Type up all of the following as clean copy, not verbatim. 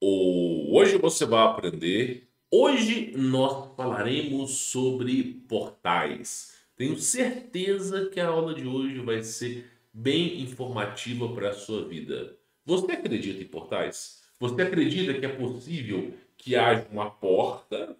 Hoje você vai aprender. Hoje nós falaremos sobre portais. Tenho certeza que a aula de hoje vai ser bem informativa para a sua vida. Você acredita em portais? Você acredita que é possível que haja uma porta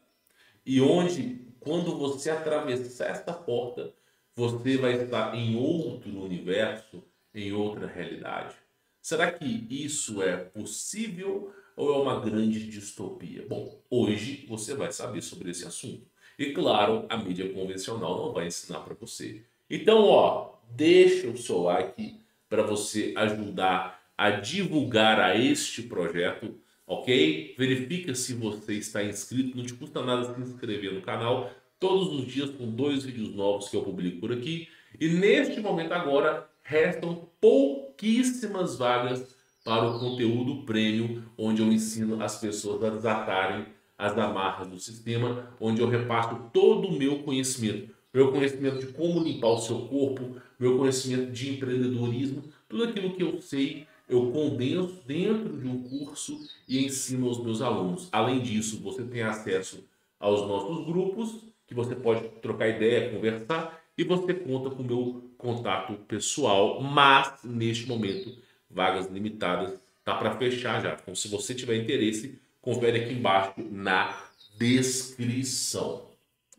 e onde, quando você atravessar essa porta, você vai estar em outro universo, em outra realidade? Será que isso é possível ou é uma grande distopia? Bom, hoje você vai saber sobre esse assunto. E claro, a mídia convencional não vai ensinar para você. Então, deixa o seu like para você ajudar a divulgar a este projeto, ok? Verifica se você está inscrito, não te custa nada se inscrever no canal. Todos os dias com 2 vídeos novos que eu publico por aqui. E neste momento agora, restam pouquíssimas vagas para o conteúdo premium, onde eu ensino as pessoas a desatarem as amarras do sistema, onde eu reparto todo o meu conhecimento. Meu conhecimento de como limpar o seu corpo, meu conhecimento de empreendedorismo, tudo aquilo que eu sei, eu condenso dentro de um curso e ensino aos meus alunos. Além disso, você tem acesso aos nossos grupos, que você pode trocar ideia, conversar, e você conta com o meu contato pessoal, mas neste momento, vagas limitadas, tá para fechar já. Então, se você tiver interesse, confere aqui embaixo na descrição.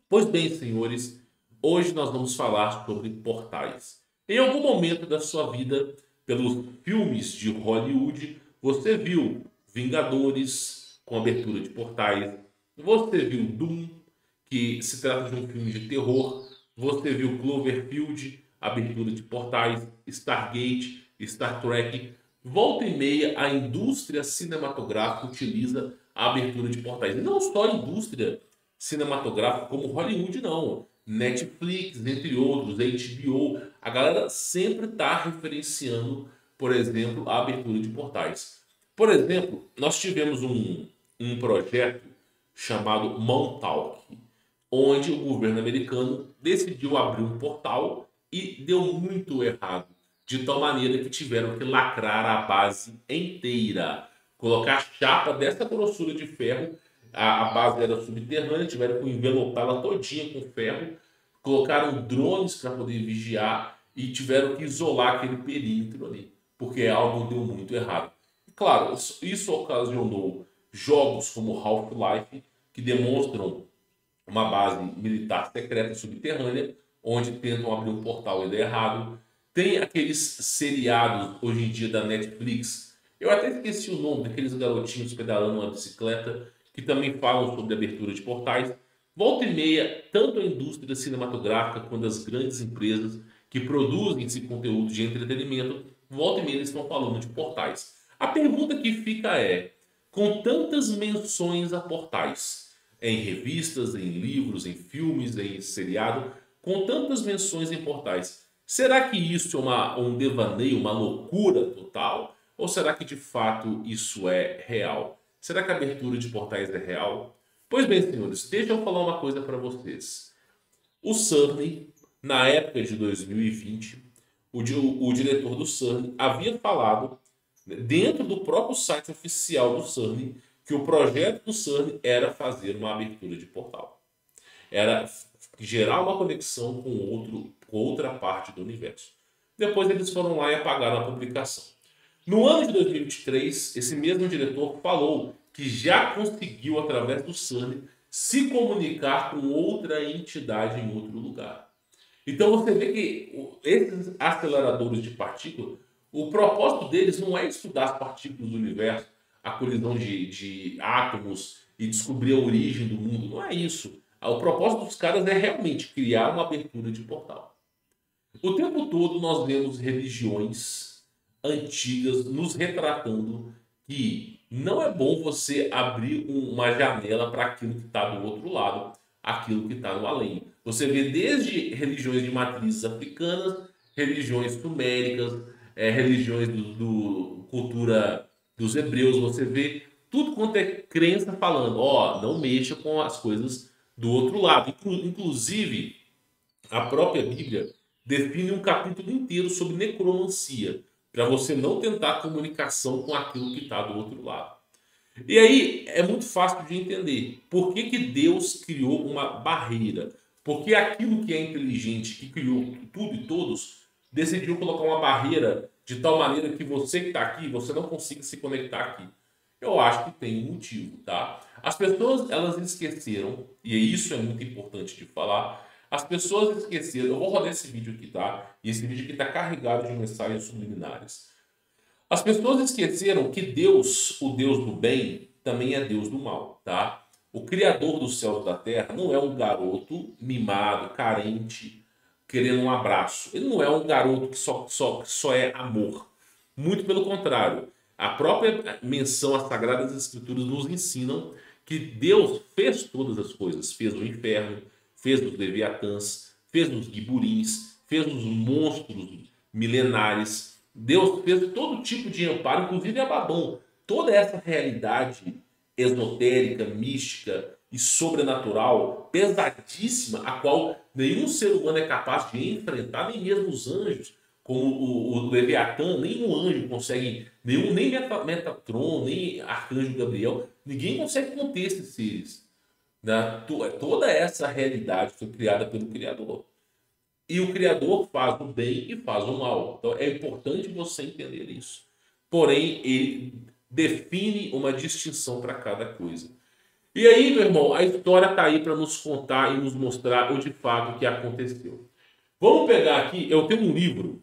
Pois bem, senhores, hoje nós vamos falar sobre portais. Em algum momento da sua vida, pelos filmes de Hollywood, você viu Vingadores com abertura de portais, você viu Doom, que se trata de um filme de terror, você viu Cloverfield, abertura de portais, Stargate, Star Trek. Volta e meia, a indústria cinematográfica utiliza a abertura de portais. E não só a indústria cinematográfica como Hollywood, não. Netflix, entre outros, HBO. A galera sempre está referenciando, por exemplo, a abertura de portais. Por exemplo, nós tivemos um projeto chamado Montauk, onde o governo americano decidiu abrir um portal e deu muito errado, de tal maneira que tiveram que lacrar a base inteira, colocar chapa dessa grossura de ferro. A base era subterrânea, tiveram que envelopá-la todinha com ferro, colocaram drones para poder vigiar e tiveram que isolar aquele perímetro ali, porque algo deu muito errado. Claro, isso ocasionou jogos como Half-Life, que demonstram uma base militar secreta subterrânea, onde tentam abrir um portal e dá errado. Tem aqueles seriados hoje em dia da Netflix. Eu até esqueci o nome daqueles garotinhos pedalando uma bicicleta, que também falam sobre abertura de portais. Volta e meia, tanto a indústria cinematográfica quanto as grandes empresas que produzem esse conteúdo de entretenimento, volta e meia eles estão falando de portais. A pergunta que fica é, com tantas menções a portais, em revistas, em livros, em filmes, em seriado, com tantas menções em portais, será que isso é um devaneio, uma loucura total? Ou será que de fato isso é real? Será que a abertura de portais é real? Pois bem, senhores, deixa eu falar uma coisa para vocês. O CERN, na época de 2020, o diretor do CERN havia falado, dentro do próprio site oficial do CERN, que o projeto do CERN era fazer uma abertura de portal. Era gerar uma conexão com outra parte do universo. Depois eles foram lá e apagaram a publicação. No ano de 2023, esse mesmo diretor falou que já conseguiu, através do CERN, se comunicar com outra entidade em outro lugar. Então você vê que esses aceleradores de partículas, o propósito deles não é estudar as partículas do universo, a colisão de átomos e descobrir a origem do mundo. Não é isso. O propósito dos caras é realmente criar uma abertura de portal. O tempo todo nós vemos religiões antigas nos retratando que não é bom você abrir uma janela para aquilo que está do outro lado, aquilo que está no além. Você vê desde religiões de matrizes africanas, religiões suméricas, religiões cultura dos hebreus, você vê tudo quanto é crença falando, não mexa com as coisas do outro lado. Inclusive, a própria Bíblia define um capítulo inteiro sobre necromancia, para você não tentar comunicação com aquilo que está do outro lado. E aí é muito fácil de entender por que, que Deus criou uma barreira. Porque aquilo que é inteligente, que criou tudo e todos, decidiu colocar uma barreira de tal maneira que você que está aqui, você não consiga se conectar aqui. Eu acho que tem um motivo, tá? As pessoas, elas esqueceram, e isso é muito importante de falar, as pessoas esqueceram, eu vou rodar esse vídeo aqui, tá? E esse vídeo aqui está carregado de mensagens subliminares. As pessoas esqueceram que Deus, o Deus do bem, também é Deus do mal, tá? O Criador dos céus e da terra não é um garoto mimado, carente, querendo um abraço. Ele não é um garoto que só é amor. Muito pelo contrário. A própria menção às Sagradas Escrituras nos ensinam que Deus fez todas as coisas. Fez o inferno, fez os leviatãs, fez os giburins, fez os monstros milenares. Deus fez todo tipo de amparo, inclusive Abaddon. Toda essa realidade esotérica, mística e sobrenatural, pesadíssima, a qual nenhum ser humano é capaz de enfrentar, nem mesmo os anjos, como o Leviatã, nenhum anjo consegue, nem Metatron, nem Arcanjo Gabriel, ninguém consegue conter esses seres. Né? Toda essa realidade foi criada pelo Criador. E o Criador faz o bem e faz o mal. Então é importante você entender isso. Porém, ele define uma distinção para cada coisa. E aí, meu irmão, a história está aí para nos contar e nos mostrar o de fato que aconteceu. Vamos pegar aqui, eu tenho um livro.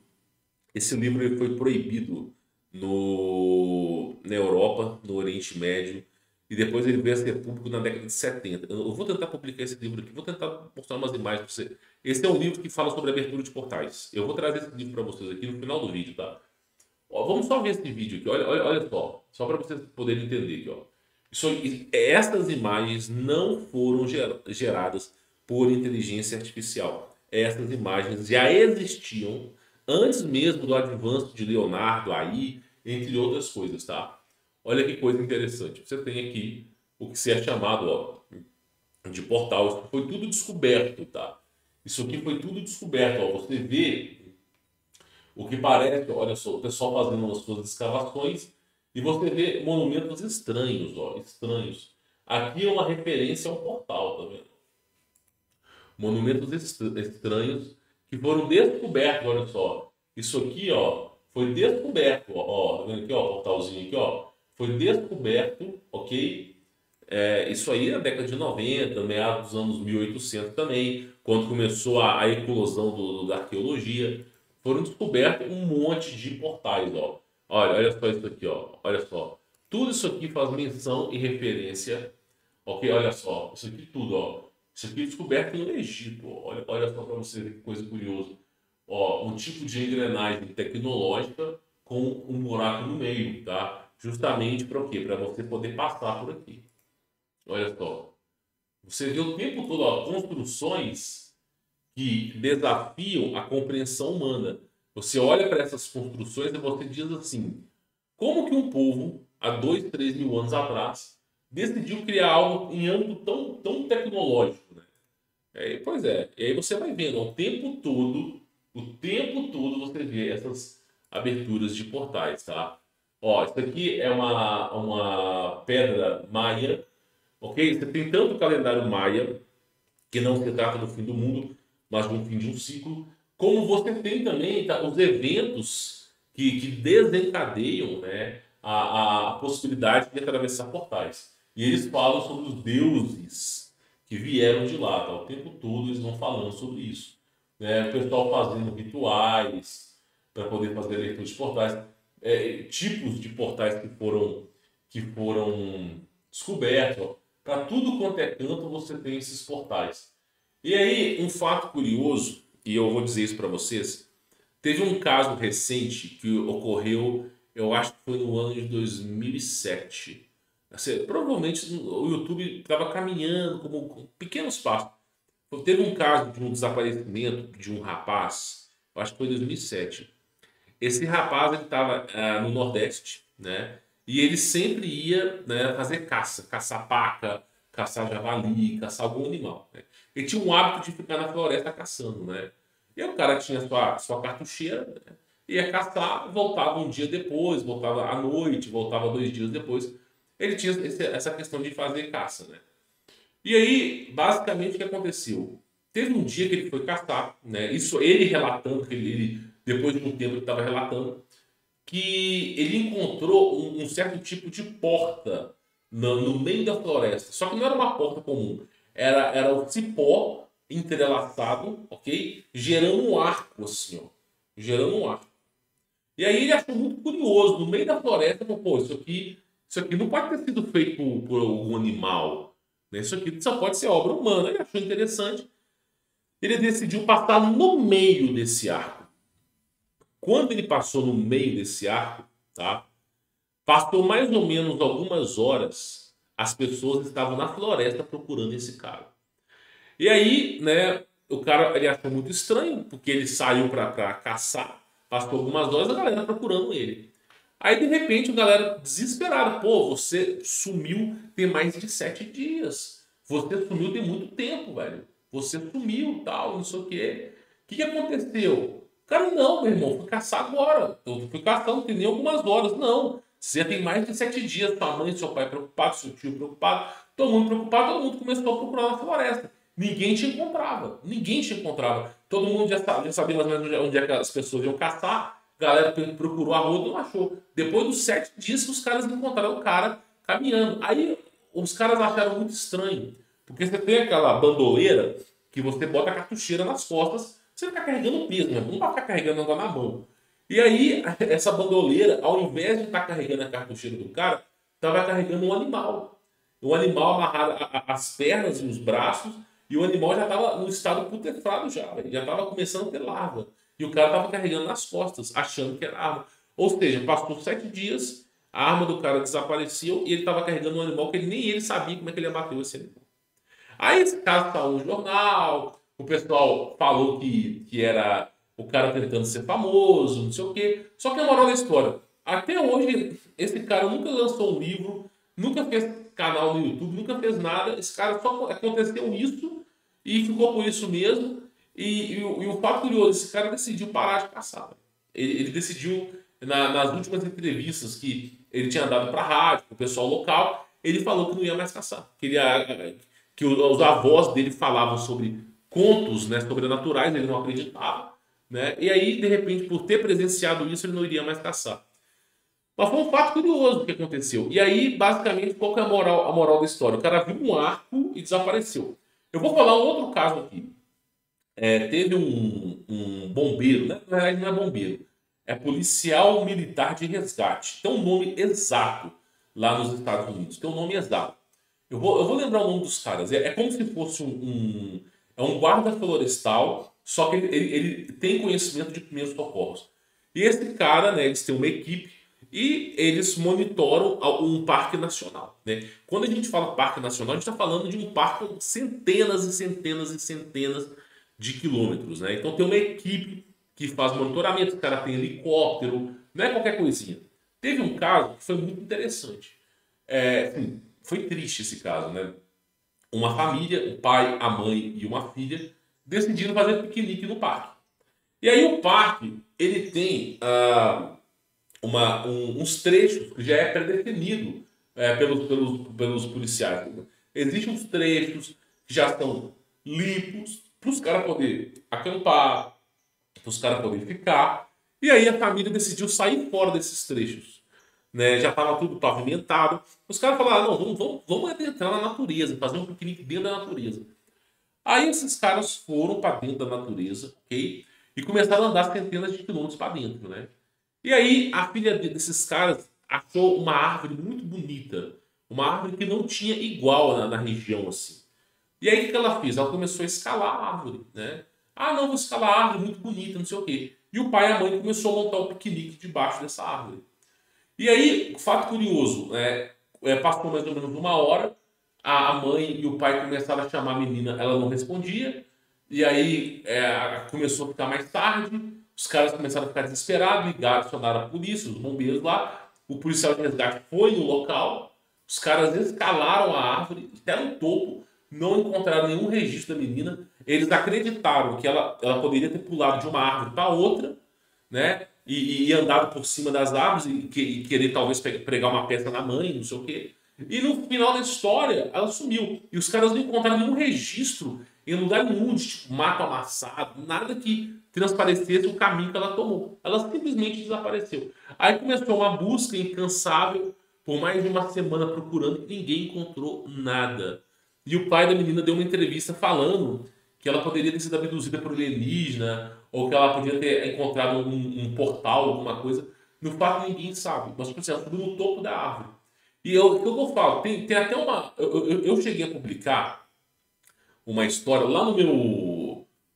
Esse livro ele foi proibido na Europa, no Oriente Médio, e depois ele veio a ser público na década de 70. Eu vou tentar publicar esse livro aqui, vou tentar mostrar umas imagens para você. Esse é um livro que fala sobre abertura de portais. Eu vou trazer esse livro para vocês aqui no final do vídeo, tá? Ó, vamos só ver esse vídeo aqui, olha só para vocês poderem entender aqui, ó. Estas imagens não foram geradas por inteligência artificial. Essas imagens já existiam antes mesmo do advance de Leonardo aí, entre outras coisas, tá? Olha que coisa interessante. Você tem aqui o que se é chamado, ó, de portal. Isso foi tudo descoberto, tá? Isso aqui foi tudo descoberto, ó. Você vê o que parece, olha só, o pessoal fazendo as suas escavações e você vê monumentos estranhos, ó, estranhos. Aqui é uma referência a um portal, tá vendo? Monumentos estranhos que foram descobertos, olha só. Isso aqui, ó, foi descoberto, ó, tá vendo aqui, ó, portalzinho aqui, ó, foi descoberto, ok? Isso aí na década de 90, meados dos anos 1800 também, quando começou a eclosão da arqueologia, foram descobertos um monte de portais, ó. Olha só isso aqui, ó. Olha só. Tudo isso aqui faz menção e referência, ok? Olha só, isso aqui tudo, ó. Isso aqui é descoberto no Egito, ó. Olha só para você ver que coisa curiosa. Ó, um tipo de engrenagem tecnológica com um buraco no meio, tá? Justamente para o quê? Para você poder passar por aqui. Olha só. Você vê o tempo todo ó, construções que desafiam a compreensão humana. Você olha para essas construções e você diz assim: como que um povo, há 2, 3 mil anos atrás, decidiu criar algo em âmbito tão tecnológico? Né? Pois é, e aí você vai vendo ó, o tempo todo você vê essas aberturas de portais, tá? Ó, isso aqui é uma pedra maia, ok? Você tem tanto o calendário maia, que não se trata do fim do mundo, mas do fim de um ciclo, como você tem também tá, os eventos que desencadeiam né, a possibilidade de atravessar portais. E eles falam sobre os deuses que vieram de lá, tá? O tempo todo eles vão falando sobre isso. Né? O pessoal fazendo rituais para poder fazer leitura de portais, tipos de portais que foram descobertos. Para tudo quanto é canto você tem esses portais. E aí, um fato curioso, e eu vou dizer isso para vocês, teve um caso recente que ocorreu, eu acho que foi no ano de 2007. Assim, provavelmente o YouTube estava caminhando como com pequenos passos. Teve um caso de um desaparecimento de um rapaz, eu acho que foi em 2007. Esse rapaz ele estava no Nordeste, né? E ele sempre ia né, fazer caça, caçar paca, caçar javali, caçar algum animal. Né? Ele tinha um hábito de ficar na floresta caçando, né? E aí o cara tinha sua cartucheira, né? Ia caçar, voltava um dia depois, voltava à noite, voltava 2 dias depois. ele tinha essa questão de fazer caça, né? E aí, basicamente, o que aconteceu? Teve um dia que ele foi caçar, né? Isso ele relatando, que depois de um tempo ele estava relatando, que ele encontrou um certo tipo de porta no meio da floresta. Só que não era uma porta comum. Era o cipó entrelaçado, ok? Gerando um arco, assim, ó. Gerando um arco. E aí ele achou muito curioso, no meio da floresta, falou, pô, isso aqui não pode ter sido feito por algum animal. Né? Isso aqui só pode ser obra humana. Ele achou interessante. Ele decidiu passar no meio desse arco. Quando ele passou no meio desse arco, tá? Passou mais ou menos algumas horas, as pessoas estavam na floresta procurando esse cara. E aí, né, o cara ele achou muito estranho, porque ele saiu para caçar, passou algumas horas a galera procurando ele. Aí, de repente, a galera desesperada, pô, você sumiu tem mais de 7 dias. Você sumiu tem muito tempo, velho. Você sumiu, tal, não sei o quê. O que aconteceu? Cara, não, meu irmão, fui caçar agora. Eu fui caçar, não tem nem algumas horas. Não, você já tem mais de 7 dias. Sua mãe, seu pai preocupado, seu tio preocupado, todo mundo preocupado, todo mundo começou a procurar na floresta. Ninguém te encontrava. Ninguém te encontrava. Todo mundo já sabia mais ou menos onde é que as pessoas iam caçar. A galera procurou a rua e não achou. Depois dos 7 dias que os caras encontraram o cara caminhando. Aí os caras acharam muito estranho. Porque você tem aquela bandoleira que você bota a cartucheira nas costas. Você fica carregando peso, né? Não vai ficar carregando nada na mão. E aí, essa bandoleira, ao invés de estar carregando a cartucheira do cara, estava carregando um animal. Um animal amarrado às pernas e os braços. E o animal já estava no estado putrefado já. Já estava começando a ter larva. E o cara estava carregando nas costas, achando que era arma. Ou seja, passou 7 dias, a arma do cara desapareceu e ele estava carregando um animal que nem ele sabia como é que ele abateu esse animal. Aí esse caso saiu no jornal, o pessoal falou que era o cara tentando ser famoso, não sei o quê. Só que a moral da história, até hoje, esse cara nunca lançou um livro, nunca fez canal no YouTube, nunca fez nada. Esse cara só aconteceu isso e ficou por isso mesmo. E o fato curioso, esse cara decidiu parar de caçar. Ele decidiu, nas últimas entrevistas que ele tinha dado para a rádio, para o pessoal local, ele falou que não ia mais caçar. Que os avós dele falavam sobre contos, né, sobrenaturais, ele não acreditava. Né? E aí, de repente, por ter presenciado isso, ele não iria mais caçar. Mas foi um fato curioso que aconteceu. E aí, basicamente, qual que é a moral da história? O cara viu um arco e desapareceu. Eu vou falar um outro caso aqui. Teve um bombeiro, né? Na verdade não é bombeiro, é policial militar de resgate. Tem um nome exato lá nos Estados Unidos, tem um nome exato. Eu vou lembrar o nome dos caras. É como se fosse é um guarda florestal, só que ele tem conhecimento de primeiros socorros. E esse cara, né, eles têm uma equipe e eles monitoram um parque nacional. Né? Quando a gente fala parque nacional, a gente está falando de um parque com centenas e centenas e centenas de quilômetros. Né? Então tem uma equipe que faz monitoramento, o cara tem helicóptero, não é qualquer coisinha. Teve um caso que foi muito interessante. Foi triste esse caso, né? Uma família, o pai, a mãe e uma filha, decidiram fazer piquenique no parque. E aí o parque, ele tem uns trechos que já é predefinido pelos policiais. Existem uns trechos que já estão limpos para os caras poderem acampar, para os caras poderem ficar. E aí a família decidiu sair fora desses trechos. Né? Já estava tudo pavimentado. Os caras falaram, não, vamos adentrar na natureza, fazer um piquenique dentro da natureza. Aí esses caras foram para dentro da natureza, ok? E começaram a andar centenas de quilômetros para dentro, né? E aí a filha desses caras achou uma árvore muito bonita. Uma árvore que não tinha igual na região, assim. E aí o que ela fez? Ela começou a escalar a árvore, né? Ah, não, vou escalar a árvore, muito bonita, não sei o quê. E o pai e a mãe começou a montar o piquenique debaixo dessa árvore. E aí, fato curioso, passou mais ou menos uma hora, a mãe e o pai começaram a chamar a menina, ela não respondia, e aí começou a ficar mais tarde, os caras começaram a ficar desesperados, ligaram, acionaram a polícia, os bombeiros lá, o policial de resgate foi no local, os caras escalaram a árvore até no topo, não encontraram nenhum registro da menina, eles acreditaram que ela poderia ter pulado de uma árvore para outra, né? E andado por cima das árvores e querer talvez pregar uma peça na mãe, não sei o quê. E no final da história, ela sumiu. E os caras não encontraram nenhum registro em lugar nenhum de tipo, mato amassado, nada que transparecesse o caminho que ela tomou. Ela simplesmente desapareceu. Aí começou uma busca incansável por mais de uma semana procurando e ninguém encontrou nada. E o pai da menina deu uma entrevista falando que ela poderia ter sido abduzida por alienígena ou que ela podia ter encontrado um portal, alguma coisa. No fato, ninguém sabe. Mas, por exemplo, ela subiu no topo da árvore. E o que eu falo, tem até uma. Eu cheguei a publicar uma história lá no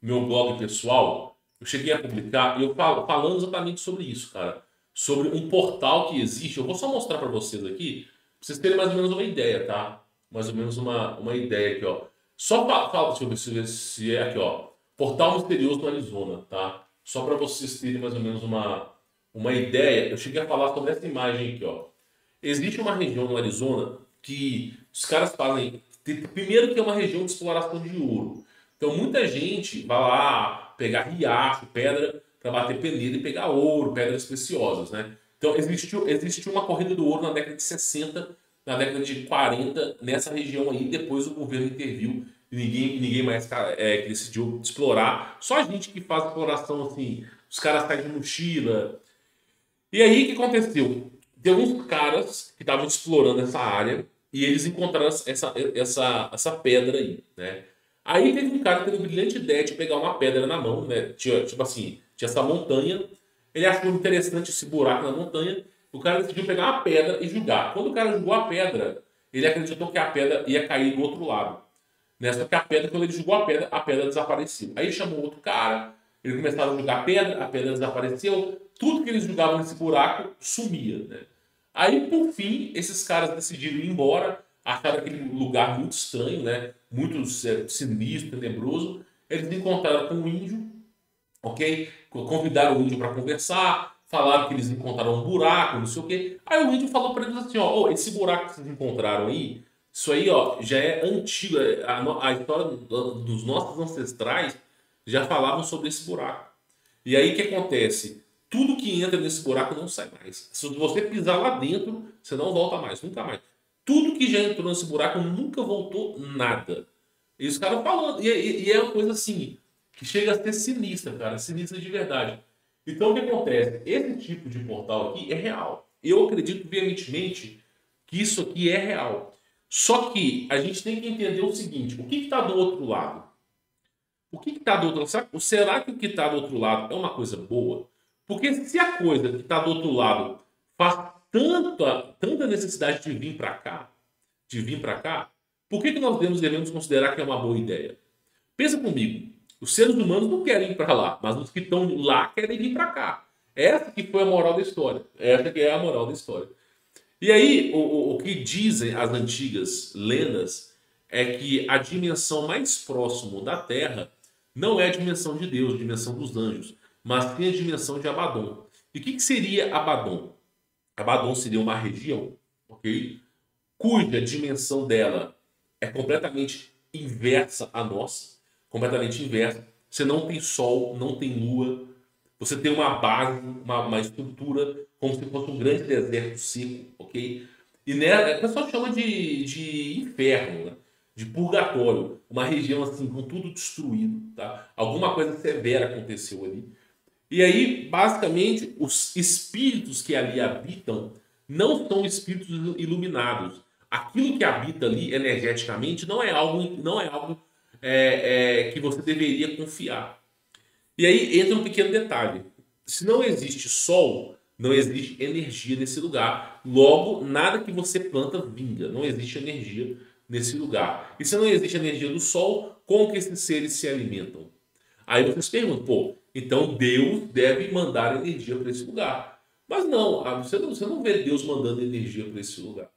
meu blog pessoal. Eu cheguei a publicar e eu falando exatamente sobre isso, cara. Sobre um portal que existe. Eu vou só mostrar para vocês aqui, pra vocês terem mais ou menos uma ideia, tá? Mais ou menos uma ideia aqui, ó. Só fala, deixa eu ver se é aqui, ó. Portal misterioso no Arizona, tá? Só para vocês terem mais ou menos uma ideia. Eu cheguei a falar sobre essa imagem aqui, ó. Existe uma região no Arizona que os caras fazem. Primeiro que é uma região de exploração de ouro. Então muita gente vai lá pegar riacho, pedra, para bater peneira e pegar ouro, pedras preciosas, né? Então existiu uma corrida do ouro na década de 60, na década de 40, nessa região aí. Depois o governo interviu e ninguém mais que decidiu explorar. Só a gente que faz exploração assim, os caras saem de mochila. E aí o que aconteceu? Tem uns caras que estavam explorando essa área e eles encontraram essa pedra aí, né? Aí teve um cara que teve a brilhante ideia de pegar uma pedra na mão, né? Tinha, tipo assim, tinha essa montanha. Ele achou interessante esse buraco na montanha. O cara decidiu pegar uma pedra e jogar. Quando o cara jogou a pedra, ele acreditou que a pedra ia cair do outro lado. Nessa que a pedra, quando ele jogou a pedra desapareceu. Aí chamou outro cara, eles começaram a jogar a pedra desapareceu, tudo que eles jogavam nesse buraco sumia, né? Aí, por fim, esses caras decidiram ir embora, acharam aquele lugar muito estranho, né? Muito sinistro, tenebroso. Eles encontraram com um índio, ok? Convidaram o índio para conversar, falaram que eles encontraram um buraco, não sei o quê. Aí o índio falou para eles assim, ó, "Ô, esse buraco que vocês encontraram aí, isso aí, ó, já é antigo. A história dos nossos ancestrais já falavam sobre esse buraco. E aí o que acontece? Tudo que entra nesse buraco não sai mais. Se você pisar lá dentro, você não volta mais, nunca mais. Tudo que já entrou nesse buraco nunca voltou nada. E os caras falando. E é uma coisa assim, que chega a ser sinistra, cara. Sinistra de verdade. Então o que acontece? Esse tipo de portal aqui é real. Eu acredito veementemente que isso aqui é real. Só que a gente tem que entender o seguinte: o que está do outro lado? O que está do outro lado? Será que o que está do outro lado é uma coisa boa? Porque se a coisa que está do outro lado faz tanta necessidade de vir para cá, por que nós devemos considerar que é uma boa ideia? Pensa comigo, os seres humanos não querem ir para lá, mas os que estão lá querem vir para cá. Essa que foi a moral da história. Essa que é a moral da história. E aí, o que dizem as antigas lendas é que a dimensão mais próxima da Terra não é a dimensão de Deus, a dimensão dos anjos, mas sim a dimensão de Abaddon. E o que seria Abaddon? Abaddon seria uma região, ok? Cuja dimensão dela é completamente inversa à nossa, completamente inversa. Você não tem sol, não tem lua, você tem uma base, uma estrutura como se fosse um grande deserto seco, ok? E nela, o pessoal chama de inferno, né? De purgatório, uma região assim com tudo destruído, tá? Alguma coisa severa aconteceu ali. E aí, basicamente, os espíritos que ali habitam não são espíritos iluminados. Aquilo que habita ali energeticamente não é algo que você deveria confiar. E aí entra um pequeno detalhe. Se não existe sol, não existe energia nesse lugar. Logo, nada que você planta vinga. Não existe energia nesse lugar. E se não existe energia do sol, como que esses seres se alimentam? Aí você se pergunta, pô, então Deus deve mandar energia para esse lugar. Mas não, você não vê Deus mandando energia para esse lugar.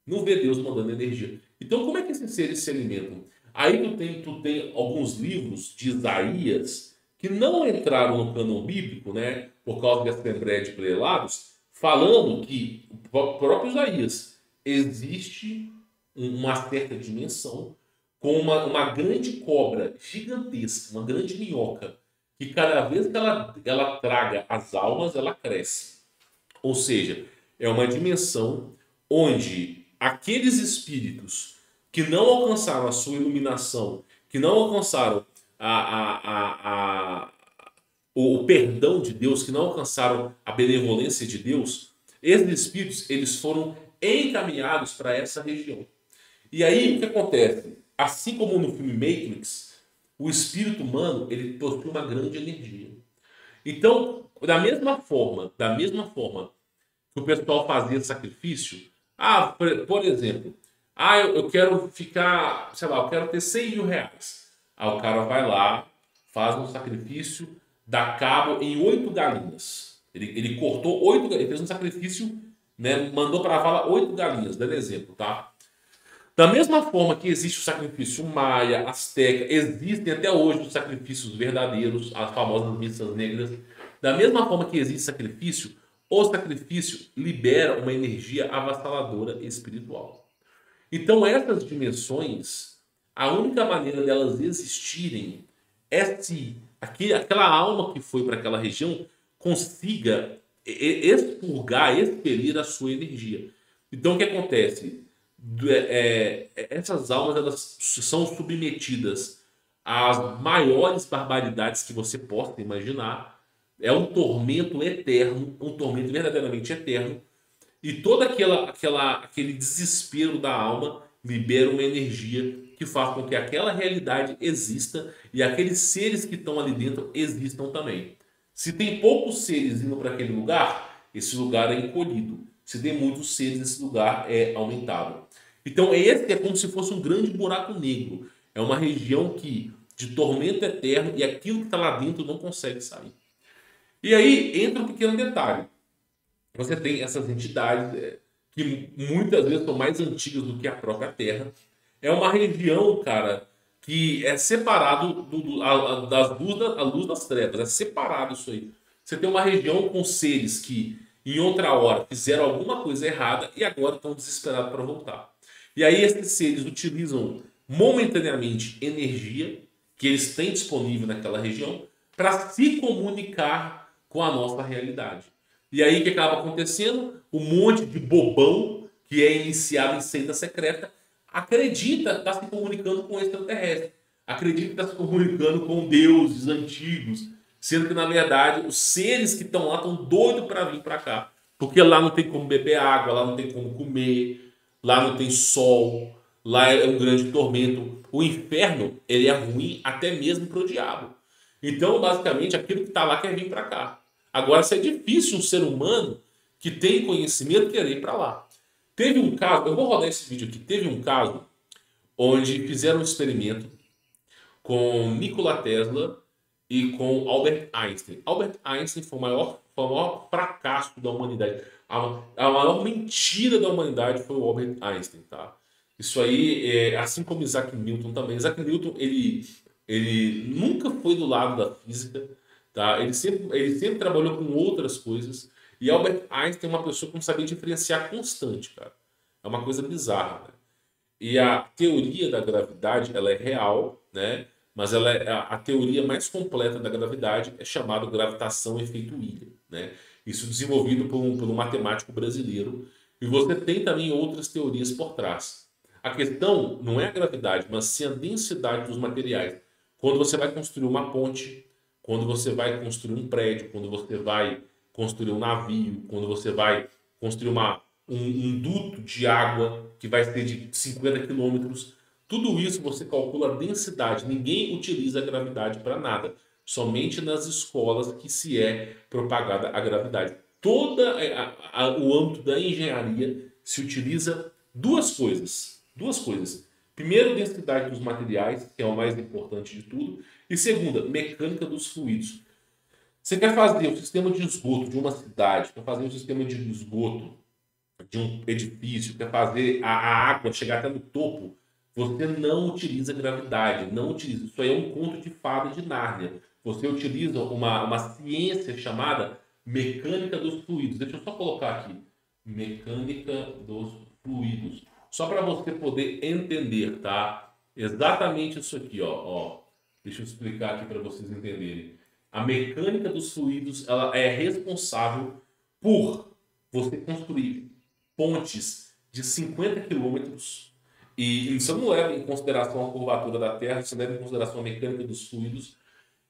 Não vê Deus mandando energia. Então como é que esses seres se alimentam? Aí tu tem alguns livros de Isaías que não entraram no cânon bíblico, né, por causa da Assembleia de Prelados, falando que o próprio Isaías existe uma certa dimensão com uma grande cobra gigantesca, uma grande minhoca, que cada vez que ela traga as almas, ela cresce. Ou seja, é uma dimensão onde aqueles espíritos que não alcançaram a sua iluminação, que não alcançaram o perdão de Deus, que não alcançaram a benevolência de Deus, esses espíritos eles foram encaminhados para essa região. E aí o que acontece? Assim como no filme Matrix, o espírito humano ele possui uma grande energia. Então, da mesma forma que o pessoal fazia sacrifício, por exemplo, eu quero ficar, sei lá, eu quero ter 100 mil reais. Aí o cara vai lá, faz um sacrifício, dá cabo em 8 galinhas. Ele cortou 8, ele fez um sacrifício, né, mandou para a vala 8 galinhas, dando exemplo, tá? Da mesma forma que existe o sacrifício maia, asteca, existem até hoje os sacrifícios verdadeiros, as famosas missas negras. Da mesma forma que existe sacrifício, o sacrifício libera uma energia avassaladora espiritual. Então, essas dimensões, a única maneira delas existirem é se aquela alma que foi para aquela região consiga expurgar, expelir a sua energia. Então, o que acontece? Essas almas elas são submetidas às maiores barbaridades que você possa imaginar. É um tormento eterno, um tormento verdadeiramente eterno. E todo aquele desespero da alma libera uma energia que faz com que aquela realidade exista e aqueles seres que estão ali dentro existam também. Se tem poucos seres indo para aquele lugar, esse lugar é encolhido. Se tem muitos seres, esse lugar é aumentado. Então esse é como se fosse um grande buraco negro. É uma região de tormento eterno e aquilo que está lá dentro não consegue sair. E aí entra um pequeno detalhe. Você tem essas entidades que muitas vezes são mais antigas do que a própria Terra. É uma região, cara, que é separado das a luz das trevas. É separado isso aí. Você tem uma região com seres que em outra hora fizeram alguma coisa errada e agora estão desesperados para voltar. E aí esses seres utilizam momentaneamente energia que eles têm disponível naquela região para se comunicar com a nossa realidade. E aí o que acaba acontecendo? Um monte de bobão que é iniciado em seita secreta acredita estar se comunicando com extraterrestre. Acredita estar se comunicando com deuses antigos. Sendo que, na verdade, os seres que estão lá estão doidos para vir para cá. Porque lá não tem como beber água, lá não tem como comer, lá não tem sol, lá é um grande tormento. O inferno ele é ruim até mesmo para o diabo. Então, basicamente, aquilo que está lá quer vir para cá. Agora, isso é difícil um ser humano que tem conhecimento querer ir para lá. Teve um caso, eu vou rodar esse vídeo aqui, teve um caso onde fizeram um experimento com Nikola Tesla e com Albert Einstein. Albert Einstein foi o maior fracasso da humanidade. A maior mentira da humanidade foi o Albert Einstein, tá? Isso aí, assim como Isaac Newton também. Isaac Newton, ele nunca foi do lado da física, tá? Ele sempre trabalhou com outras coisas. E Albert Einstein é uma pessoa que não sabia diferenciar constante, cara. É uma coisa bizarra, né? E a teoria da gravidade, ela é real, né? Mas ela a teoria mais completa da gravidade é chamada gravitação efeito Wheeler, né? Isso desenvolvido por um matemático brasileiro. E você tem também outras teorias por trás. A questão não é a gravidade, mas sim a densidade dos materiais. Quando você vai construir uma ponte, quando você vai construir um prédio, quando você vai construir um navio, quando você vai construir um duto de água que vai ser de 50 quilômetros, tudo isso você calcula a densidade. Ninguém utiliza a gravidade para nada. Somente nas escolas que se é propagada a gravidade. Todo o âmbito da engenharia se utiliza duas coisas. Duas coisas. Primeiro, densidade dos materiais, que é o mais importante de tudo. E segunda, mecânica dos fluidos. Você quer fazer o sistema de esgoto de uma cidade, quer fazer o sistema de esgoto de um edifício, quer fazer a água chegar até no topo, você não utiliza gravidade, não utiliza. Isso aí é um conto de fada de Nárnia. Você utiliza uma ciência chamada mecânica dos fluidos. Deixa eu só colocar aqui. Mecânica dos fluidos. Só para você poder entender, tá? Exatamente isso aqui, ó. Deixa eu explicar aqui para vocês entenderem. A mecânica dos fluidos, ela é responsável por você construir pontes de 50 quilômetros. E você não leva em consideração a curvatura da Terra, você leva em consideração a mecânica dos fluidos.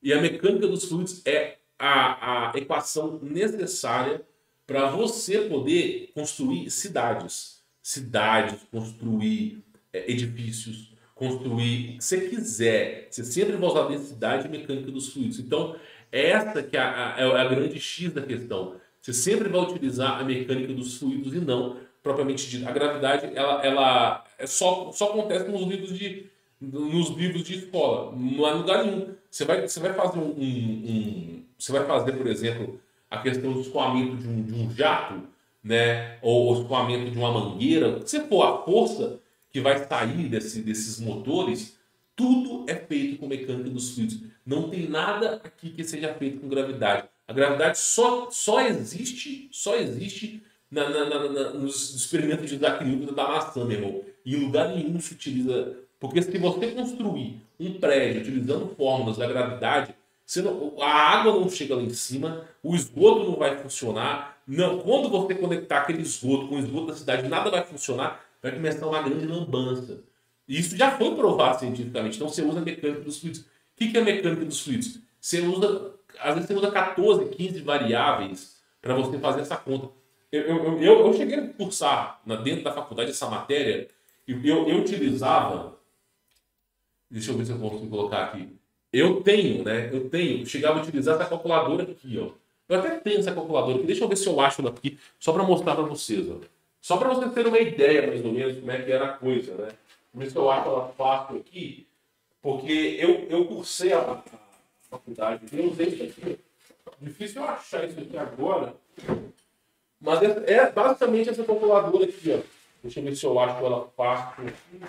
E a mecânica dos fluidos é a equação necessária para você poder construir cidades. Cidades, construir edifícios, construir o que você quiser. Você sempre vai usar a densidade e mecânica dos fluidos. Então, essa que é a grande X da questão. Você sempre vai utilizar a mecânica dos fluidos e não propriamente dito. A gravidade, ela só acontece nos livros de escola. Não há lugar nenhum. Você vai fazer você vai fazer, por exemplo, a questão do escoamento de um jato, né? Ou o escoamento de uma mangueira. Se for a força que vai sair desses motores, tudo é feito com mecânica dos fluidos. Não tem nada aqui que seja feito com gravidade. A gravidade só existe nos experimentos de Isaac Newton da maçã, meu irmão. Em lugar nenhum se utiliza. Porque se você construir um prédio utilizando fórmulas da gravidade, a água não chega lá em cima, o esgoto não vai funcionar. Não, quando você conectar aquele esgoto com o esgoto da cidade, nada vai funcionar, vai começar uma grande lambança. E isso já foi provado cientificamente. Então você usa a mecânica dos fluidos. O que é a mecânica dos fluidos? Às vezes você usa 14, 15 variáveis para você fazer essa conta. Eu cheguei a cursar dentro da faculdade essa matéria e eu utilizava. Deixa eu ver se eu consigo colocar aqui. Chegava a utilizar essa calculadora aqui, ó. Eu até tenho essa calculadora aqui, deixa eu ver se eu acho ela aqui, só para mostrar para vocês, ó. Só para vocês terem uma ideia, mais ou menos, como é que era a coisa, né? Por isso que eu acho ela fácil aqui, porque eu cursei a faculdade, eu usei isso aqui. Difícil eu achar isso aqui agora, mas é basicamente essa calculadora aqui, ó. Deixa eu ver se eu acho ela fácil aqui.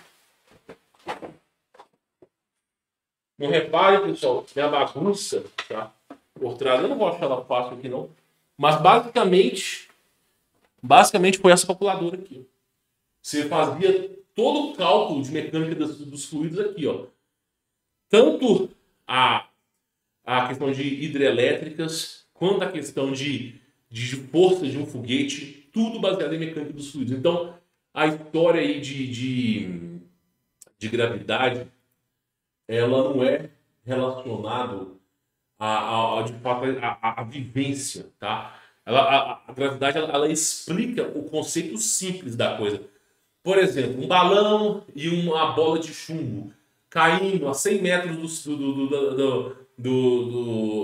Não repare, pessoal, minha bagunça, tá? Por trás, eu não vou achar ela fácil aqui, não. Mas basicamente foi essa calculadora aqui. Ó. Você fazia todo o cálculo de mecânica dos fluidos aqui, ó. Tanto a questão de hidrelétricas, quanto a questão de força de um foguete, tudo baseado em mecânica dos fluidos. Então, a história aí de gravidade, ela não é relacionada de fato a vivência, tá? A gravidade ela explica o conceito simples da coisa. Por exemplo, um balão e uma bola de chumbo caindo a 100 metros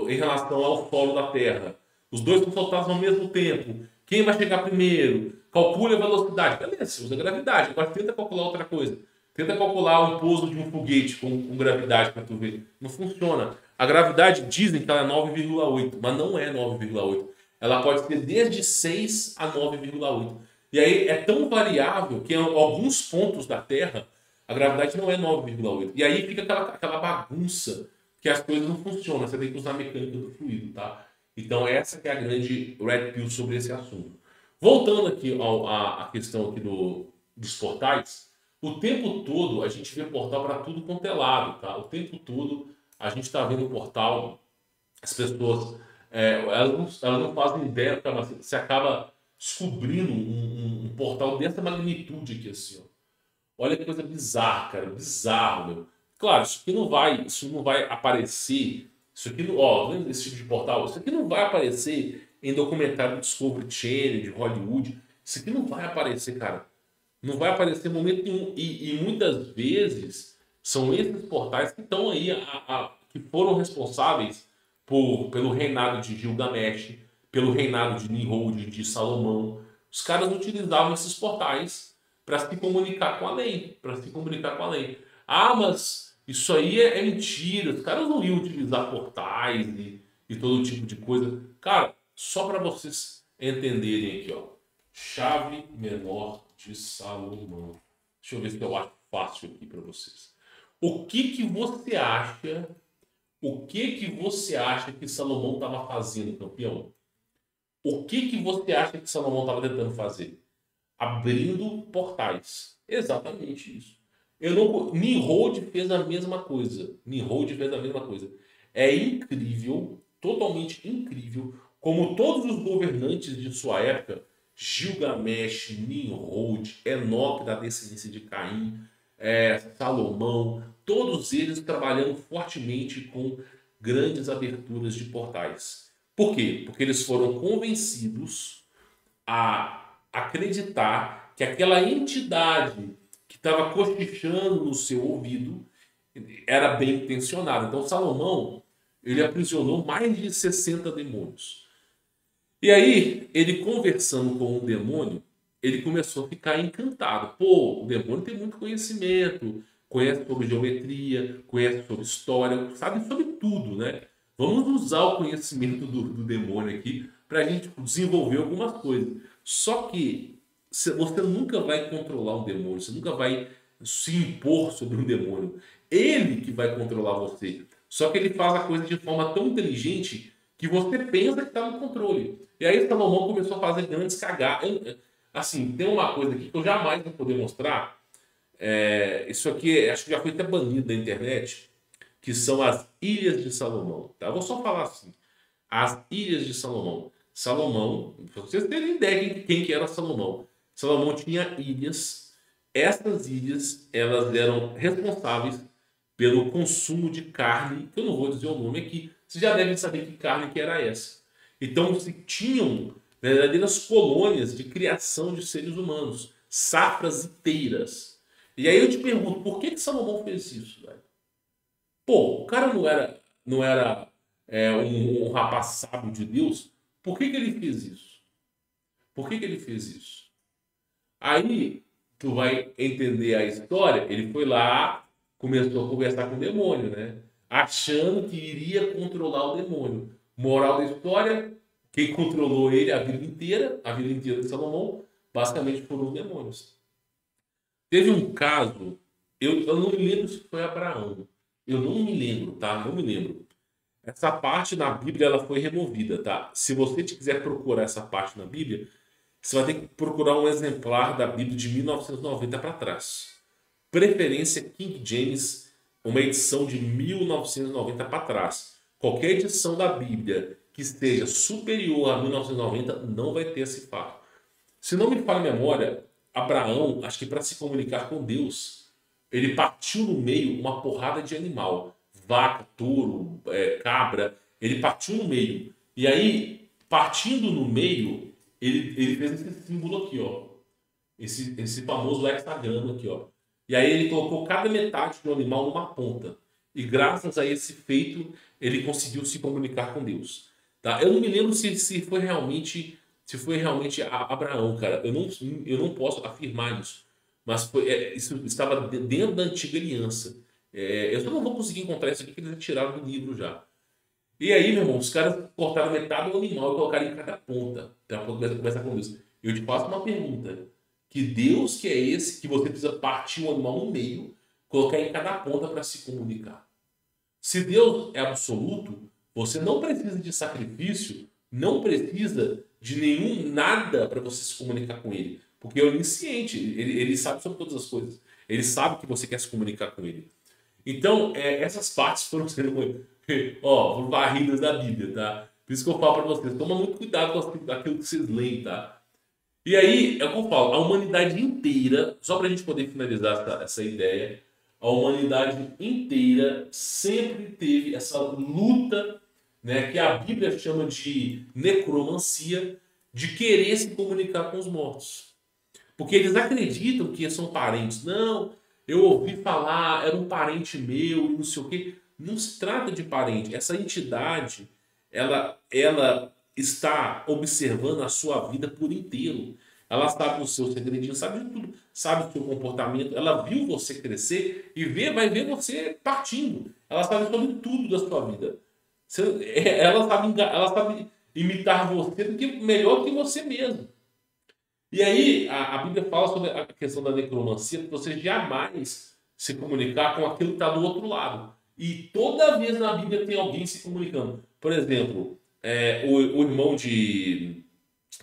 em relação ao solo da Terra. Os dois são soltados ao mesmo tempo. Quem vai chegar primeiro? Calcule a velocidade. Beleza, você usa gravidade. Agora tenta calcular outra coisa. Tenta calcular o pouso de um foguete com gravidade para tu ver. Não funciona. A gravidade dizem que ela é 9,8, mas não é 9,8. Ela pode ser desde 6 a 9,8. E aí é tão variável que em alguns pontos da Terra a gravidade não é 9,8. E aí fica aquela bagunça que as coisas não funcionam. Você tem que usar a mecânica do fluido, tá? Então essa que é a grande red pill sobre esse assunto. Voltando aqui à questão aqui dos portais, o tempo todo a gente vê portal para tudo quanto é lado, tá? O tempo todo a gente está vendo portal, as pessoas, elas não fazem ideia, você acaba descobrindo um portal dessa magnitude aqui, assim, ó. Olha que coisa bizarra, cara, bizarro, meu. Claro, isso não vai aparecer, isso aqui, ó, vendo esse tipo de portal? Isso aqui não vai aparecer em documentário do Discovery Channel, de Hollywood. Isso aqui não vai aparecer, cara. Não vai aparecer em momento nenhum. E muitas vezes são esses portais que estão aí, que foram responsáveis pelo reinado de Gilgamesh, pelo reinado de Nimrod, de Salomão. Os caras utilizavam esses portais para se comunicar com a lei. Ah, mas isso aí é mentira. Os caras não iam utilizar portais e todo tipo de coisa. Cara, só para vocês entenderem aqui, ó. Chave menor de Salomão. Deixa eu ver se eu acho fácil aqui para vocês. O que você acha? O que você acha que Salomão estava fazendo, campeão? O que você acha que Salomão estava tentando fazer? Abrindo portais. Exatamente isso. Nimrod fez a mesma coisa. É incrível, totalmente incrível, como todos os governantes de sua época Gilgamesh, Nimrod, Enoque da descendência de Caim, Salomão, todos eles trabalhando fortemente com grandes aberturas de portais. Por quê? Porque eles foram convencidos a acreditar que aquela entidade que estava cochichando no seu ouvido era bem intencionada. Então Salomão, ele aprisionou mais de 60 demônios. E aí, ele conversando com um demônio, ele começou a ficar encantado. Pô, o demônio tem muito conhecimento, conhece sobre geometria, conhece sobre história, sabe sobre tudo, né? Vamos usar o conhecimento do demônio aqui para a gente desenvolver algumas coisas. Só que você nunca vai controlar um demônio, você nunca vai se impor sobre um demônio. Ele que vai controlar você. Só que ele faz a coisa de forma tão inteligente que você pensa que está no controle. E aí Salomão começou a fazer grandes cagadas. Assim, tem uma coisa aqui que eu jamais vou poder mostrar. Isso aqui acho que já foi até banido da internet, que são as Ilhas de Salomão. Tá? Eu vou só falar assim. As Ilhas de Salomão. Salomão, para vocês terem ideia de quem que era Salomão. Salomão tinha ilhas. Essas ilhas, elas eram responsáveis pelo consumo de carne, que eu não vou dizer o nome aqui. Vocês já devem saber que carne que era essa. Então, se tinham verdadeiras colônias de criação de seres humanos, safras inteiras. E aí eu te pergunto, por que Salomão fez isso, velho? Pô, o cara não era um rapaz sábio de Deus? Por que ele fez isso? Por que ele fez isso? Aí tu vai entender a história. Ele foi lá, começou a conversar com o demônio, né? Achando que iria controlar o demônio. Moral da história, quem controlou ele a vida inteira de Salomão, basicamente foram os demônios. Teve um caso, eu não me lembro se foi Abraão. Eu não me lembro, tá? Não me lembro. Essa parte na Bíblia ela foi removida, tá? Se você quiser procurar essa parte na Bíblia, você vai ter que procurar um exemplar da Bíblia de 1990 para trás. Preferência King James, uma edição de 1990 para trás. Qualquer edição da Bíblia que esteja superior a 1990 não vai ter esse fato. Se não me falha a memória, Abraão, acho que para se comunicar com Deus, ele partiu no meio uma porrada de animal. Vaca, touro, cabra. Ele partiu no meio. E aí, partindo no meio, ele fez esse símbolo aqui, ó. Esse famoso hexagrama aqui, ó. E aí ele colocou cada metade do animal numa ponta. E graças a esse feito, ele conseguiu se comunicar com Deus. Tá? Eu não me lembro se foi realmente Abraão, cara. Eu não posso afirmar isso. Mas isso estava dentro da antiga aliança. Eu só não vou conseguir encontrar isso aqui que eles tiraram do livro já. E aí, meu irmão, os caras cortaram metade do animal e colocaram em cada ponta. Para poder conversar com Deus. Eu te faço uma pergunta. Que Deus que é esse que você precisa partir o animal no meio, colocar em cada ponta para se comunicar? Se Deus é absoluto, você não precisa de sacrifício, não precisa de nenhum nada para você se comunicar com Ele. Porque é onisciente, ele sabe sobre todas as coisas. Ele sabe que você quer se comunicar com Ele. Então, essas partes foram sendo varridas da Bíblia, tá? Por isso que eu falo para vocês, toma muito cuidado com aquilo que vocês leem, tá? E aí, é o que eu falo, a humanidade inteira, só para a gente poder finalizar essa ideia, a humanidade inteira sempre teve essa luta, né, que a Bíblia chama de necromancia, de querer se comunicar com os mortos. Porque eles acreditam que são parentes. Não, eu ouvi falar, era um parente meu, não sei o quê. Não se trata de parente. Essa entidade, ela está observando a sua vida por inteiro. Ela sabe os seus segredinhos, sabe de tudo, sabe o seu comportamento. Ela viu você crescer e vai ver você partindo. Ela sabe sobre tudo da sua vida. Ela sabe imitar você melhor que você mesmo. E aí a Bíblia fala sobre a questão da necromancia, que você jamais se comunicar com aquilo que está do outro lado. E toda vez na Bíblia tem alguém se comunicando. Por exemplo, o irmão de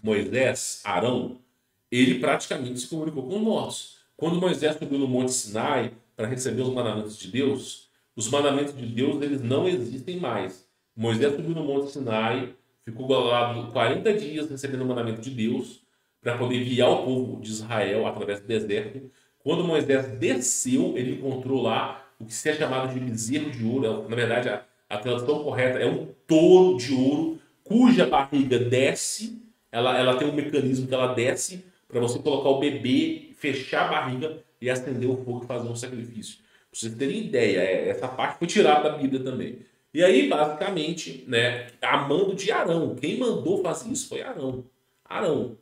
Moisés, Arão, ele praticamente se comunicou com os mortos. Quando Moisés subiu no Monte Sinai para receber os mandamentos de Deus, os mandamentos de Deus eles não existem mais. Moisés subiu no Monte Sinai, ficou lá 40 dias recebendo o mandamento de Deus, para poder guiar o povo de Israel através do deserto. Quando Moisés desceu, ele encontrou lá o que se é chamado de bezerro de ouro. Na verdade, a tradução correta é um touro de ouro, cuja barriga desce, ela tem um mecanismo que ela desce para você colocar o bebê, fechar a barriga e acender o fogo e fazer um sacrifício. Pra vocês terem ideia, essa parte foi tirada da Bíblia também. E aí, basicamente, né, a mando de Arão. Quem mandou fazer isso foi Arão. Arão.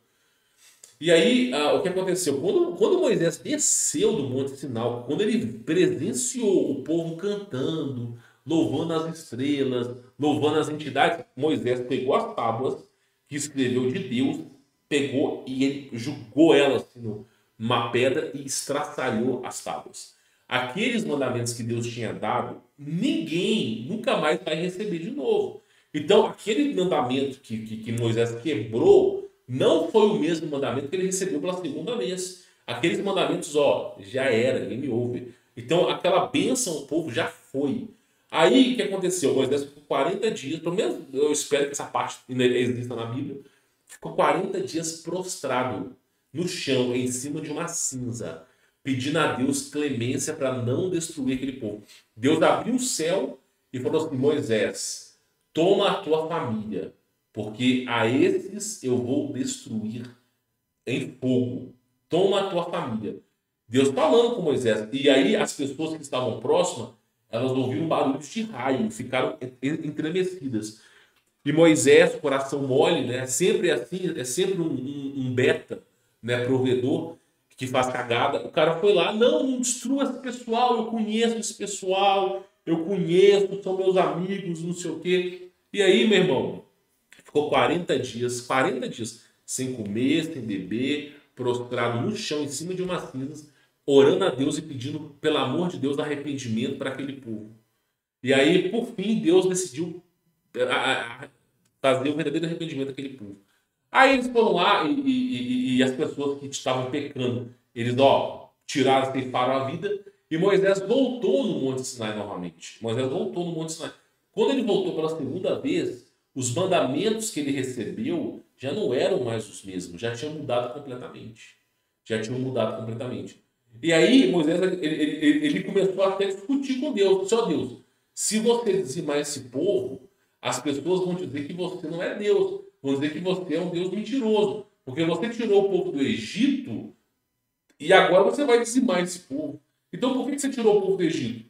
E aí, o que aconteceu? Quando Moisés desceu do Monte Sinai, quando ele presenciou o povo cantando, louvando as estrelas, louvando as entidades, Moisés pegou as tábuas que escreveu de Deus, pegou e ele jogou elas assim, numa pedra e estraçalhou as tábuas. Aqueles mandamentos que Deus tinha dado, ninguém nunca mais vai receber de novo. Então, aquele mandamento que Moisés quebrou não foi o mesmo mandamento que ele recebeu pela segunda vez. Aqueles mandamentos, ó, já era, game over. Então, aquela bênção ao povo já foi. Aí, o que aconteceu? Moisés ficou 40 dias, pelo menos eu espero que essa parte ainda exista na Bíblia, ficou 40 dias prostrado no chão, em cima de uma cinza, pedindo a Deus clemência para não destruir aquele povo. Deus abriu o céu e falou assim: Moisés, toma a tua família, porque a esses eu vou destruir em fogo. Toma a tua família. Deus falando com Moisés. E aí as pessoas que estavam próximas, elas ouviram barulhos de raio, ficaram entremecidas. E Moisés, coração mole, né? Sempre é assim, é sempre um beta, né? Provedor que faz cagada. O cara foi lá, não destrua esse pessoal, eu conheço esse pessoal, eu conheço, são meus amigos, não sei o quê. E aí, meu irmão, ficou 40 dias, sem comer, sem beber, prostrado no chão, em cima de umas cinzas, orando a Deus e pedindo, pelo amor de Deus, arrependimento para aquele povo. E aí, por fim, Deus decidiu fazer o verdadeiro arrependimento daquele povo. Aí eles foram lá e as pessoas que estavam pecando, eles, ó, tiraram, ceifaram a vida, e Moisés voltou no Monte Sinai novamente. Moisés voltou no Monte Sinai. Quando ele voltou pela segunda vez, os mandamentos que ele recebeu já não eram mais os mesmos, já tinham mudado completamente. Já tinham mudado completamente. E aí Moisés ele começou até a discutir com Deus. Só Deus, se você dizimar esse povo, as pessoas vão dizer que você não é Deus. Vão dizer que você é um Deus mentiroso. Porque você tirou o povo do Egito e agora você vai dizimar esse povo. Então por que você tirou o povo do Egito?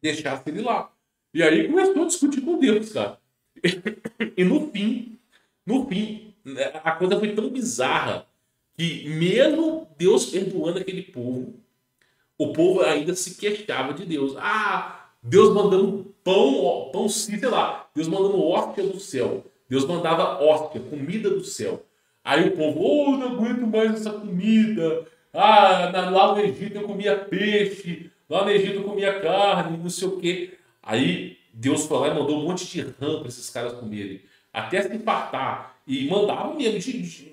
Deixasse ele lá. E aí começou a discutir com Deus, cara. E no fim, a coisa foi tão bizarra que mesmo Deus perdoando aquele povo, o povo ainda se queixava de Deus. Ah, Deus mandando pão, sei lá, Deus mandando hóstia do céu. Deus mandava hóstia, comida do céu. Aí o povo, oh, não aguento mais essa comida. Ah, lá no Egito eu comia peixe, lá no Egito eu comia carne, não sei o quê. Aí Deus foi lá e mandou um monte de rã para esses caras comerem, até se fartar. E mandava mesmo,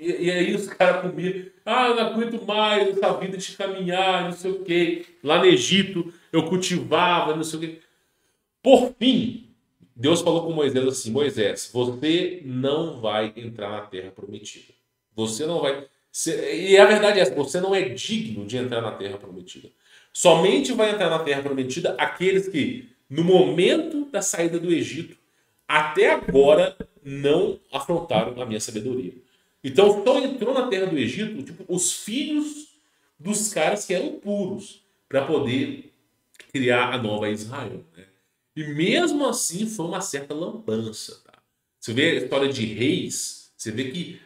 e aí os caras comiam. Ah, eu não aguento mais essa vida de caminhar, não sei o quê. Lá no Egito eu cultivava, não sei o quê. Por fim, Deus falou com Moisés assim: Moisés, você não vai entrar na terra prometida. Você não vai. E a verdade é essa: você não é digno de entrar na terra prometida. Somente vai entrar na terra prometida aqueles que, no momento da saída do Egito, até agora não afrontaram a minha sabedoria. Então só entrou na terra do Egito tipo, os filhos dos caras que eram puros para poder criar a nova Israel. Né? E mesmo assim foi uma certa lambança. Tá? Você vê a história de reis, você vê que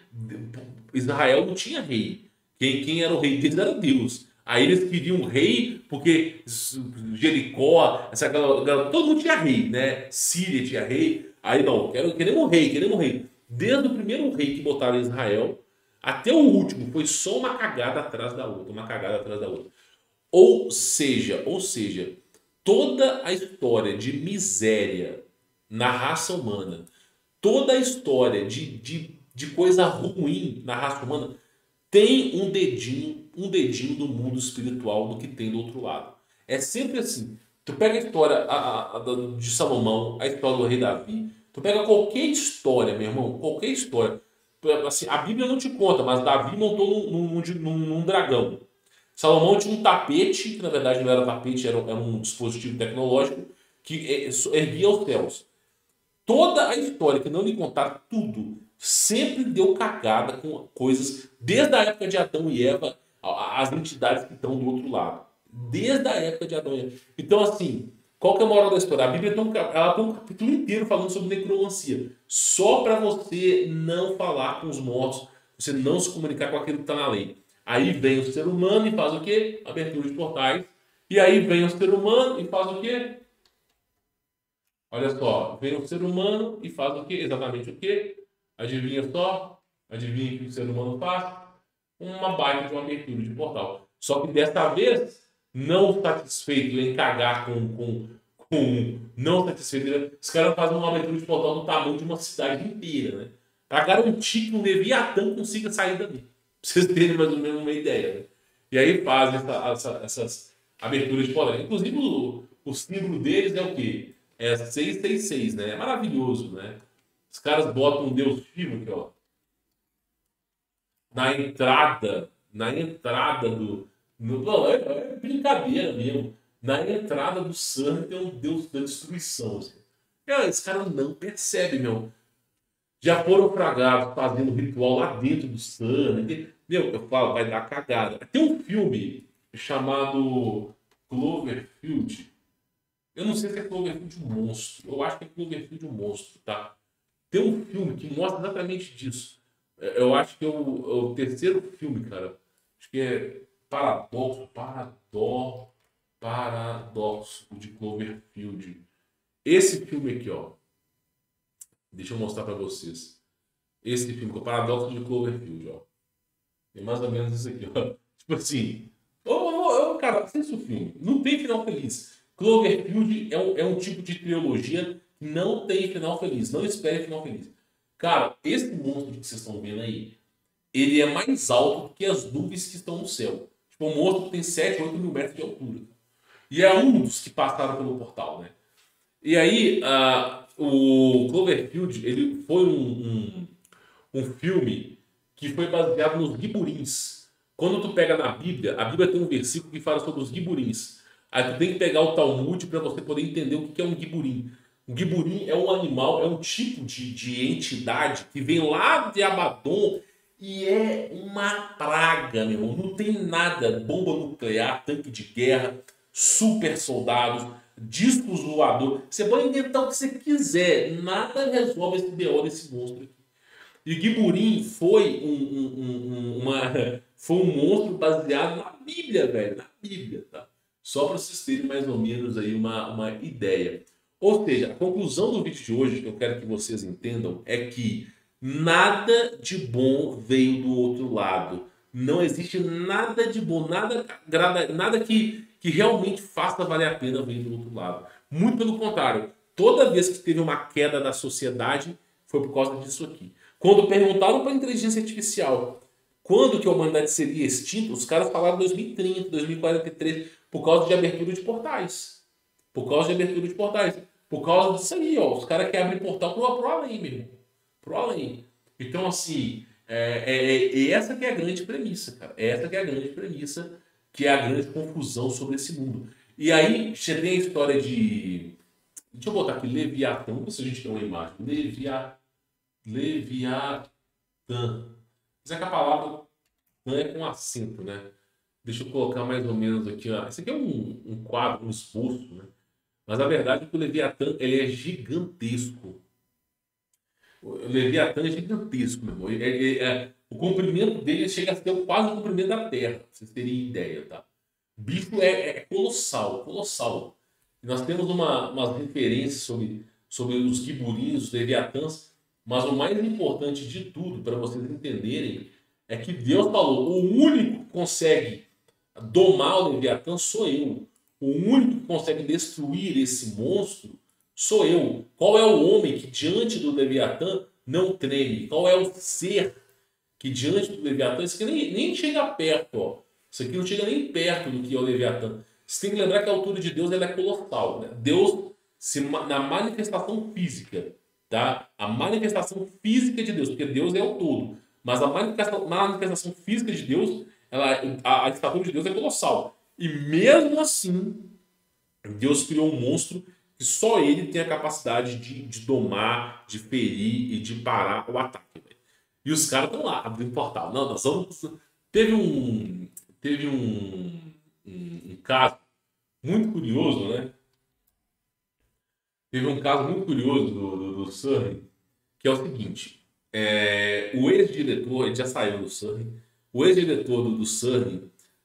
Israel não tinha rei. Quem era o rei deles era Deus. Aí eles queriam um rei, porque Jericó, todo mundo tinha rei, né? Síria tinha rei. Aí não, queremos um rei, queremos um rei. Desde o primeiro rei que botaram em Israel, até o último, foi só uma cagada atrás da outra, uma cagada atrás da outra. Ou seja, toda a história de miséria na raça humana, toda a história de coisa ruim na raça humana, tem um dedinho do mundo espiritual do que tem do outro lado. É sempre assim. Tu pega a história de Salomão, a história do rei Davi, tu pega qualquer história, meu irmão, qualquer história. assim, a Bíblia não te conta, mas Davi montou num dragão. Salomão tinha um tapete, que na verdade não era tapete, era um dispositivo tecnológico que erguia aos céus. Toda a história que não lhe contaram tudo sempre deu cagada com coisas, desde a época de Adão e Eva, as entidades que estão do outro lado. Desde a época de Adão e Eva. Então, assim, qual que é a moral da história? A Bíblia ela tem um capítulo inteiro falando sobre necromancia. Só para você não falar com os mortos, você não se comunicar com aquilo que está na lei. Aí vem o ser humano e faz o quê? Abertura de portais. E aí vem o ser humano e faz o quê? Olha só, vem o ser humano e faz o quê? Exatamente o quê? Adivinha só? Adivinha o que o ser humano faz? Uma baita de uma abertura de portal. Só que desta vez, não satisfeito em cagar com não satisfeito, os caras fazem uma abertura de portal do tamanho de uma cidade inteira, né? Para garantir que um Leviatã consiga sair dali. Pra vocês terem mais ou menos uma ideia, né? E aí fazem essas aberturas de portal. Inclusive, o símbolo deles é o quê? É 666, né? É maravilhoso, né? Os caras botam um Deus vivo aqui, ó. Na entrada do. Não, é brincadeira mesmo. Na entrada do Sun tem um Deus da destruição. Assim. Esse cara não percebe, meu. Já foram fragados fazendo ritual lá dentro do Sun. Meu, eu falo, vai dar cagada. Tem um filme chamado Cloverfield. Eu não sei se é Cloverfield um monstro. Eu acho que é Cloverfield um monstro, tá? Tem um filme que mostra exatamente disso. Eu acho que é o terceiro filme, cara. Acho que é Paradoxo de Cloverfield. Esse filme aqui, ó. Deixa eu mostrar pra vocês. Esse filme, que é o Paradoxo de Cloverfield, ó. Tem mais ou menos isso aqui, ó. Tipo assim. Cara, assista o filme. Não tem final feliz. Cloverfield é um tipo de trilogia que não tem final feliz. Não espere final feliz. Cara, esse monstro que vocês estão vendo aí, ele é mais alto que as nuvens que estão no céu. Tipo, um monstro que tem 7, 8 mil metros de altura. E é um dos que passaram pelo portal, né? E aí, o Cloverfield, ele foi um filme que foi baseado nos Giburins. Quando tu pega na Bíblia, a Bíblia tem um versículo que fala sobre os Giburins. Aí tu tem que pegar o Talmud para você poder entender o que é um Giburim. Um Giburim é um animal, é um tipo de entidade que vem lá de Abaddon e é uma praga, meu irmão. Não tem nada, bomba nuclear, tanque de guerra, super soldados, discos voadores. Você pode inventar o que você quiser, nada resolve esse BO desse monstro aqui. E Giburim foi um monstro baseado na Bíblia, velho. Na Bíblia, tá? Só para vocês terem mais ou menos aí uma ideia. Ou seja, a conclusão do vídeo de hoje, que eu quero que vocês entendam, é que nada de bom veio do outro lado. Não existe nada de bom, nada que realmente faça valer a pena vir do outro lado. Muito pelo contrário, toda vez que teve uma queda da sociedade, foi por causa disso aqui. Quando perguntaram para a inteligência artificial quando que a humanidade seria extinta, os caras falaram 2030, 2043, por causa de abertura de portais. Por causa de abertura de portais. Por causa disso aí, ó. Os caras querem abrir portal pro além, meu irmão. Pro além. Então, assim, essa que é a grande premissa, cara. Essa que é a grande premissa, que é a grande confusão sobre esse mundo. E aí, você tem a história de... Deixa eu botar aqui, Leviatã. Vamos ver se a gente tem uma imagem. Leviatã. Mas é que a palavra não é com acento, né? Deixa eu colocar mais ou menos aqui. Ó. Esse aqui é um quadro, um esboço, né? Mas a verdade é que o Leviatã ele é gigantesco. O Leviatã é gigantesco, meu irmão. O comprimento dele chega a ser quase o comprimento da Terra, pra vocês terem ideia, tá? O bicho é colossal, colossal. E nós temos umas referências sobre os giburins, os leviatãs, mas o mais importante de tudo, para vocês entenderem, é que Deus falou: o único que consegue domar o Leviatã sou eu. O único que consegue destruir esse monstro sou eu. Qual é o homem que diante do Leviatã não treme? Qual é o ser que diante do Leviatã, isso aqui nem chega perto, ó. Isso aqui não chega nem perto do que é o Leviatã. Você tem que lembrar que a altura de Deus ela é colossal. Né? Deus, na manifestação física, tá? A manifestação física de Deus, porque Deus é o todo. Mas a manifestação física de Deus, a estatura de Deus é colossal. E mesmo assim, Deus criou um monstro que só ele tem a capacidade de domar, de ferir e de parar o ataque. Véio. E os caras estão lá, abrindo portal. Não, nós vamos. Teve um. Teve um caso muito curioso, né? Teve um caso muito curioso do Surrey, que é o seguinte: o ex-diretor, ele já saiu do Surrey, o ex-diretor do Surrey,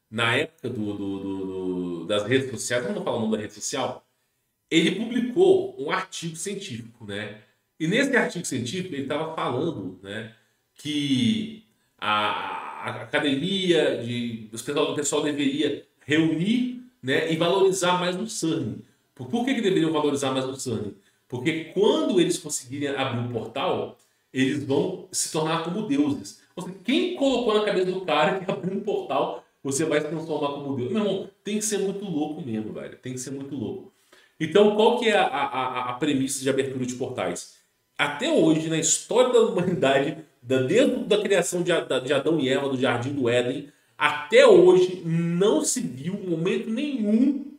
na época das redes sociais, vamos falar o nome da rede social, ele publicou um artigo científico, né? E nesse artigo científico ele estava falando, né, que a academia, o pessoal deveria reunir, né, e valorizar mais o CERN. Por que deveriam valorizar mais o CERN? Porque quando eles conseguirem abrir um portal, eles vão se tornar como deuses. Ou seja, quem colocou na cabeça do cara que abrindo um portal você vai se transformar como Deus? Meu irmão, tem que ser muito louco mesmo, velho. Tem que ser muito louco. Então, qual que é a premissa de abertura de portais? Até hoje, na história da humanidade, desde a criação de Adão e Eva, do Jardim do Éden, até hoje não se viu, em momento nenhum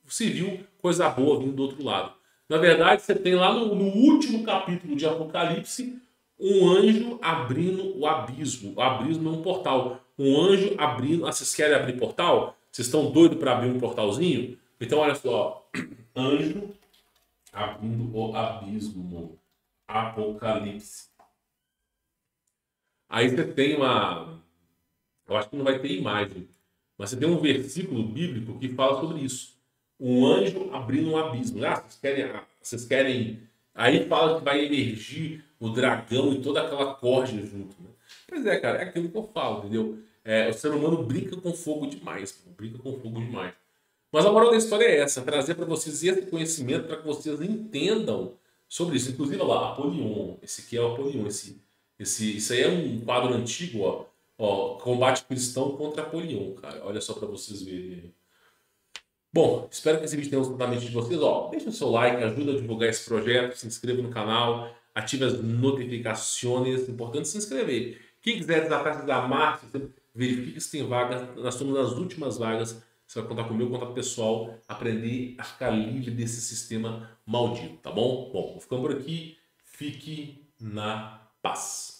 se viu coisa boa vindo do outro lado. Na verdade, você tem lá no último capítulo de Apocalipse um anjo abrindo o abismo. O abismo é um portal. Um anjo abrindo. Ah, vocês querem abrir portal? Vocês estão doidos para abrir um portalzinho? Então, olha só. Anjo abrindo o abismo. Apocalipse. Aí você tem uma. Eu acho que não vai ter imagem. Mas você tem um versículo bíblico que fala sobre isso. Um anjo abrindo um abismo. Ah, vocês querem. Aí fala que vai emergir o dragão e toda aquela corja junto. Né? Pois é, cara, é aquilo que eu falo, entendeu? O ser humano brinca com fogo demais. Pô, brinca com fogo demais. Mas a moral da história é essa: trazer para vocês esse conhecimento para que vocês entendam sobre isso. Inclusive, olha lá, Apolion. Esse aqui é o Apolion. Isso aí é um quadro antigo, ó. Ó, combate cristão contra Apolion, cara. Olha só para vocês verem. Bom, espero que esse vídeo tenha gostado da mente de vocês. Ó, deixa o seu like, ajuda a divulgar esse projeto, se inscreva no canal, ative as notificações. Importante se inscrever. Quem quiser desafiar da Márcia, verifique se tem vaga. Nós estamos nas últimas vagas. Você vai contar comigo, contar com o pessoal, aprender a ficar livre desse sistema maldito, tá bom? Bom, vou ficando por aqui. Fique na paz.